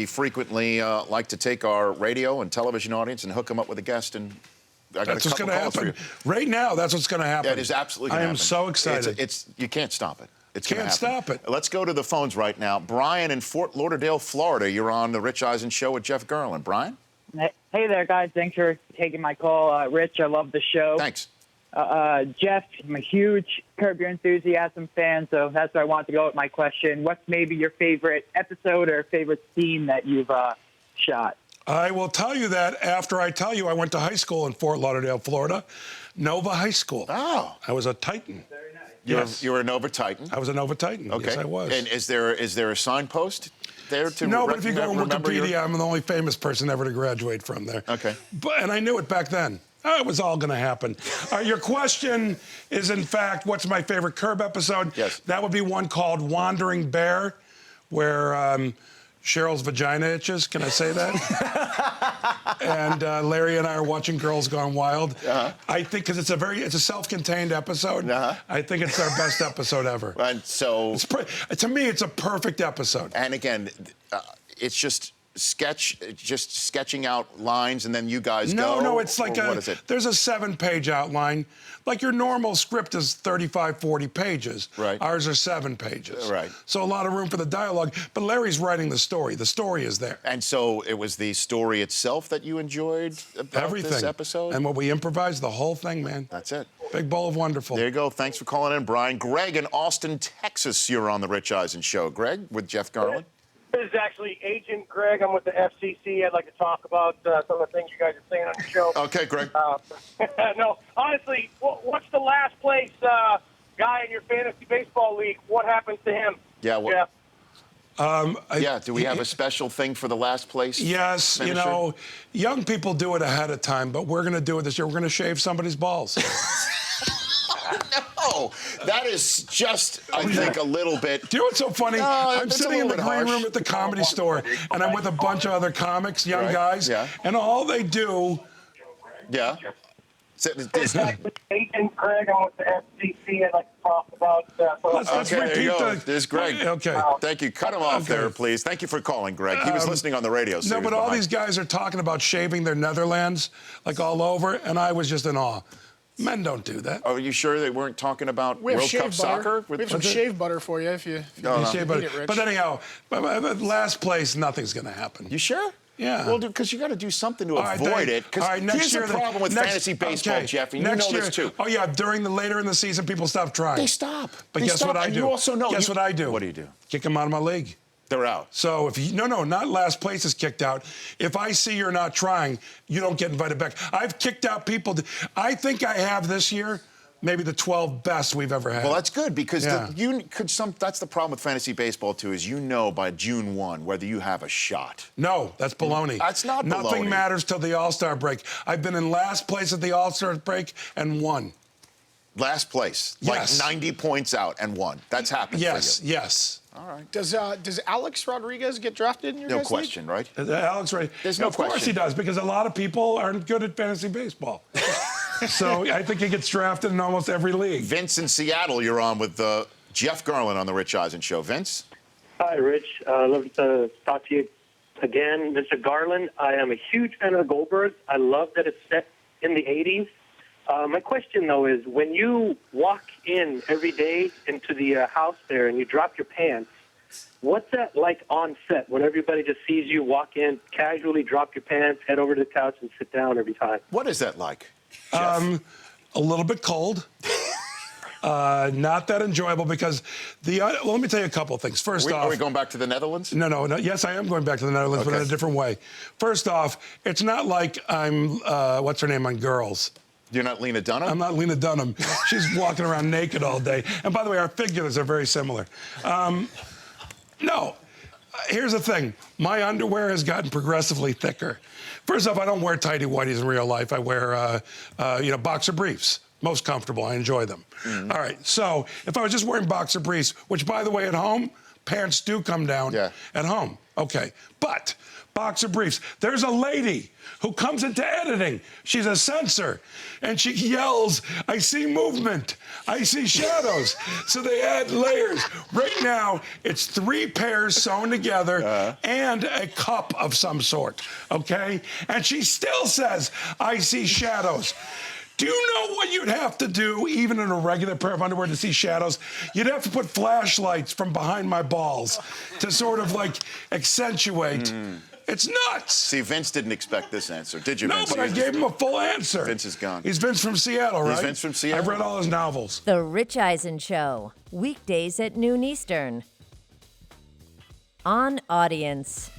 we frequently like to take our radio and television audience and hook them up with a guest. And I got That's a what's couple going to calls for happen. you. Right now, that's what's going to happen. Yeah, it is absolutely going to happen. I am so excited. You can't stop it. It's Can't gonna happen. stop it. Let's go to the phones right now. Brian in Fort Lauderdale, Florida. You're on the Rich Eisen Show with Jeff Garlin. Brian? Hey there, guys. Thanks for taking my call. Rich, I love the show. Thanks. Jeff, I'm a huge Curb Your Enthusiasm fan, so that's where I want to go with my question. What's maybe your favorite episode or favorite scene that you've shot? I will tell you that after I tell you I went to high school in Fort Lauderdale, Florida, Nova High School. Oh. I was a Titan. Very nice. Yes. You were a Nova Titan? I was a Nova Titan. Okay. Yes, I was. And is there a signpost there to No, but if you go on remember Wikipedia, I'm the only famous person ever to graduate from there. Okay. And I knew it back then. It was all going to happen. Your question is, in fact, what's my favorite Curb episode? Yes. That would be one called Wandering Bear, where Cheryl's vagina itches. Can I say that? And Larry and I are watching Girls Gone Wild. Uh-huh. I think because it's a self-contained episode. Uh-huh. I think it's our best episode ever. And so... To me, it's a perfect episode. And again, it's just sketching out lines, and then you guys go? No, it's like what is it? There's a 7-page outline. Like your normal script is 35, 40 pages. Right. Ours are 7 pages. Right. So a lot of room for the dialogue. But Larry's writing the story. The story is there. And so it was the story itself that you enjoyed about Everything. this episode? And what we improvised, the whole thing, man. That's it. Big bowl of wonderful. There you go. Thanks for calling in, Brian. Greg in Austin, Texas, you're on the Rich Eisen Show. Greg, with Jeff Garlin. This is actually Agent Greg. I'm with the FCC. I'd like to talk about some of the things you guys are saying on your show. Okay, Greg. No, honestly, what's the last place guy in your fantasy baseball league? What happens to him? Yeah, Jeff? Do we have a special thing for the last place? Yes, finisher? you know, young people do it ahead of time, but we're going to do it this year. We're going to shave somebody's balls. No, that is just, I think, a little bit. Do you know what's so funny? No, I'm it's a sitting in the little green bit harsh. room at the Comedy Store, and I'm with a bunch of other comics, young Right, guys, yeah. and all they do... Yeah. Agent Greg. I'm with the FCC. I'd like to talk about Let's Okay, there repeat you go. the... There's Greg. Okay. Thank you. Cut him off there, please. Thank you for calling, Greg. He was listening on the radio. So No, he was but all behind. these guys are talking about shaving their Netherlands, like all over, and I was just in awe. Men don't do that. Are you sure they weren't talking about We have World shave Cup butter. soccer? We have some shave butter for you if you No. Shave butter. need it, Rich. But anyhow, last place, nothing's going to happen. You sure? Yeah. Well, because you got to do something to All right, avoid it. all Because right, next here's year, the problem with fantasy baseball, okay, Jeff, and you next know year, this too. Oh yeah, later in the season, people stop trying. They stop. But They guess stop, what I and do? You also know. Guess what I do? What do you do? Kick them out of my league. They're out. So if you, no, not last place is kicked out. If I see you're not trying, you don't get invited back. I've kicked out people. I think I have this year maybe the 12 best we've ever had. Well, that's good because Yeah. that's the problem with fantasy baseball too is by June 1 whether you have a shot. No, that's baloney. That's not Nothing baloney. matters till the All-Star break. I've been in last place at the All-Star break and won. Last place, Yes. like 90 points out and won. That's happened Yes, for you. yes. All right. Does Alex Rodriguez get drafted in your No guys' question, right? Alex, right? There's no Of course question. he does, because a lot of people aren't good at fantasy baseball. So I think he gets drafted in almost every league. Vince in Seattle, you're on with Jeff Garlin on the Rich Eisen Show. Vince? Hi, Rich. Love to talk to you again. Mr. Garland, I am a huge fan of the Goldbergs. I love that it's set in the 80s. My question, though, is when you walk in every day into the house there and you drop your pants, what's that like on set when everybody just sees you walk in, casually drop your pants, head over to the couch, and sit down every time? What is that like, Jeff? A little bit cold. Not that enjoyable because well, let me tell you a couple of things. First off, Are we going back to the Netherlands? No. Yes, I am going back to the Netherlands, but in a different way. First off, it's not like I'm what's her name on Girls. You're not Lena Dunham? I'm not Lena Dunham. She's walking around naked all day. And by the way, our figures are very similar. No. Here's the thing. My underwear has gotten progressively thicker. First off, I don't wear tighty whities in real life. I wear, boxer briefs. Most comfortable. I enjoy them. All right. So if I was just wearing boxer briefs, which, by the way, at home, pants do come down at home. Okay. But boxer briefs. There's a lady who comes into editing. She's a censor, and she yells, I see movement. I see shadows. So they add layers. Right now, it's 3 pairs sewn together and a cup of some sort, okay? And she still says, I see shadows. Do you know what you'd have to do, even in a regular pair of underwear, to see shadows? You'd have to put flashlights from behind my balls to sort of like accentuate. It's nuts. See, Vince didn't expect this answer, did you, No, Vince? but I gave him a full answer. Vince is gone. He's Vince from Seattle, right? He's Vince from Seattle. I've read all his novels. The Rich Eisen Show, weekdays at noon Eastern. On Audience.